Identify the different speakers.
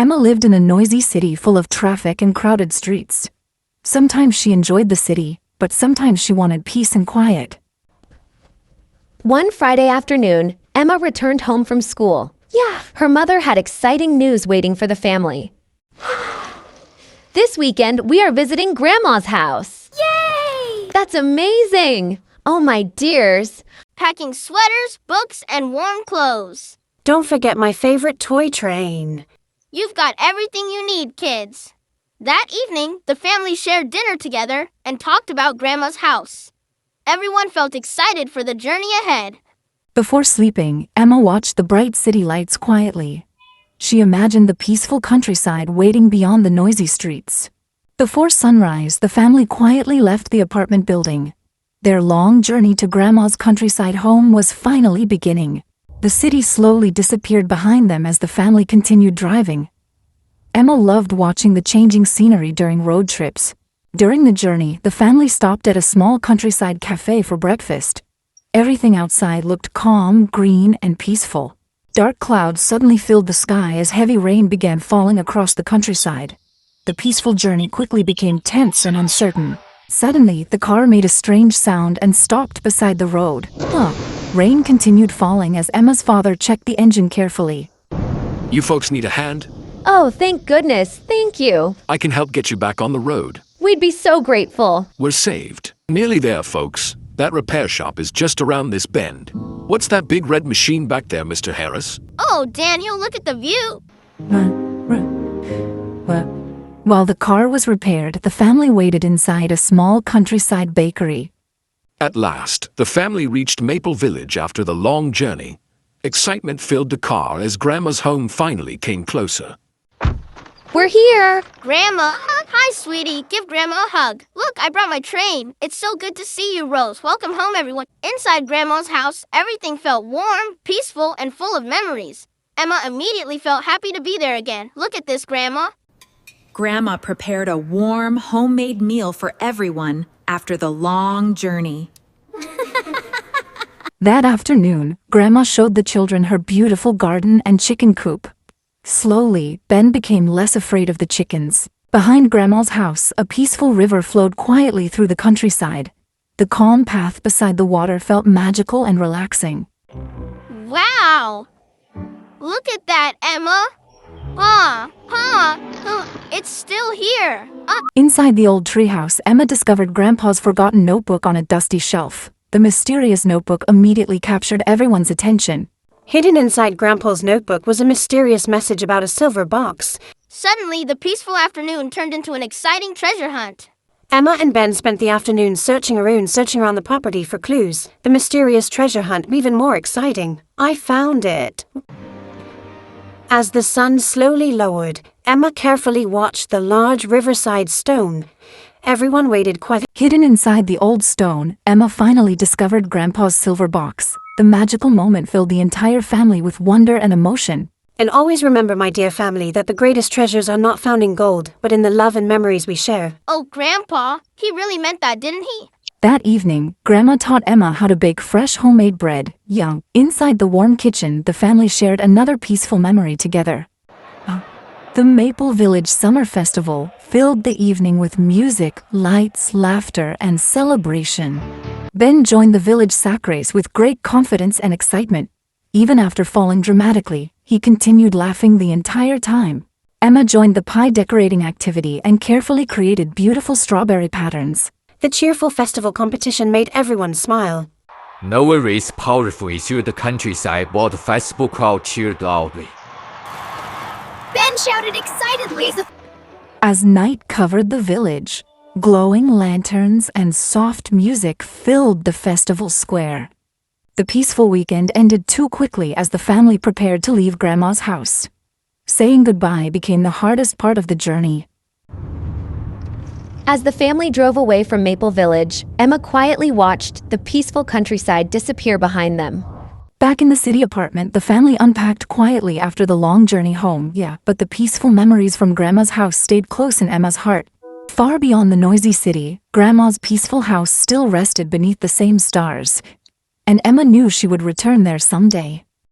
Speaker 1: Emma lived in a noisy city full of traffic and crowded streets. Sometimes she enjoyed the city, but sometimes she wanted peace and quiet.
Speaker 2: One Friday afternoon, Emma returned home from school. Her mother had exciting news waiting for the family. This weekend, we are visiting Grandma's house.
Speaker 3: Yay!
Speaker 2: That's amazing! Oh, my dears.
Speaker 3: Packing sweaters, books, and warm clothes.
Speaker 4: Don't forget my favorite toy train.
Speaker 3: You've got everything you need, kids. That evening, the family shared dinner together and talked about Grandma's house. Everyone felt excited for the journey ahead.
Speaker 1: Before sleeping, Emma watched the bright city lights quietly. She imagined the peaceful countryside waiting beyond the noisy streets. Before sunrise, the family quietly left the apartment building. Their long journey to Grandma's countryside home was finally beginning. The city slowly disappeared behind them as the family continued driving. Emma loved watching the changing scenery during road trips. During the journey, the family stopped at a small countryside cafe for breakfast. Everything outside looked calm, green, and peaceful. Dark clouds suddenly filled the sky as heavy rain began falling across the countryside. The peaceful journey quickly became tense and uncertain. Suddenly, the car made a strange sound and stopped beside the road. Rain continued falling as Emma's father checked the engine carefully.
Speaker 5: You folks need a hand?
Speaker 2: Oh, thank goodness. Thank you.
Speaker 5: I can help get you back on the road.
Speaker 2: We'd be so grateful.
Speaker 5: We're saved. Nearly there, folks. That repair shop is just around this bend. What's that big red machine back there, Mr. Harris?
Speaker 3: Oh, Daniel, look at the view.
Speaker 1: While the car was repaired, the family waited inside a small countryside bakery.
Speaker 5: At last, the family reached Maple Village after the long journey. Excitement filled the car as Grandma's home finally came closer.
Speaker 2: We're here.
Speaker 3: Grandma. Hi, sweetie. Give Grandma a hug. Look, I brought my train. It's so good to see you, Rose. Welcome home, everyone. Inside Grandma's house, everything felt warm, peaceful, and full of memories. Emma immediately felt happy to be there again. Look at this, Grandma.
Speaker 6: Grandma prepared a warm, homemade meal for everyone after the long journey.
Speaker 1: That afternoon, Grandma showed the children her beautiful garden and chicken coop. Slowly, Ben became less afraid of the chickens. Behind Grandma's house, a peaceful river flowed quietly through the countryside. The calm path beside the water felt magical and relaxing.
Speaker 3: Wow! Look at that, Emma. It's still here.
Speaker 1: Inside the old treehouse, Emma discovered Grandpa's forgotten notebook on a dusty shelf. The mysterious notebook immediately captured everyone's attention.
Speaker 4: Hidden inside Grandpa's notebook was a mysterious message about a silver box.
Speaker 3: Suddenly, the peaceful afternoon turned into an exciting treasure hunt.
Speaker 4: Emma and Ben spent the afternoon searching around the property for clues. The mysterious treasure hunt even more exciting. I found it. As the sun slowly lowered, Emma carefully watched the large riverside stone. Everyone waited quietly.
Speaker 1: Hidden inside the old stone, Emma finally discovered Grandpa's silver box. The magical moment filled the entire family with wonder and emotion.
Speaker 4: And always remember, my dear family, that the greatest treasures are not found in gold, but in the love and memories we share.
Speaker 3: Oh, Grandpa, he really meant that, didn't he?
Speaker 1: That evening, Grandma taught Emma how to bake fresh homemade bread. Inside the warm kitchen, the family shared another peaceful memory together. The Maple Village Summer Festival filled the evening with music, lights, laughter, and celebration. Ben joined the village sack race with great confidence and excitement. Even after falling dramatically, he continued laughing the entire time. Emma joined the pie decorating activity and carefully created beautiful strawberry patterns.
Speaker 4: The cheerful festival competition made everyone smile.
Speaker 7: Noah raced powerfully through the countryside while the festival crowd cheered loudly.
Speaker 3: Ben shouted excitedly.
Speaker 1: As night covered the village, glowing lanterns and soft music filled the festival square. The peaceful weekend ended too quickly as the family prepared to leave Grandma's house. Saying goodbye became the hardest part of the journey.
Speaker 2: As the family drove away from Maple Village, Emma quietly watched the peaceful countryside disappear behind them.
Speaker 1: Back in the city apartment, the family unpacked quietly after the long journey home. But the peaceful memories from Grandma's house stayed close in Emma's heart. Far beyond the noisy city, Grandma's peaceful house still rested beneath the same stars. And Emma knew she would return there someday.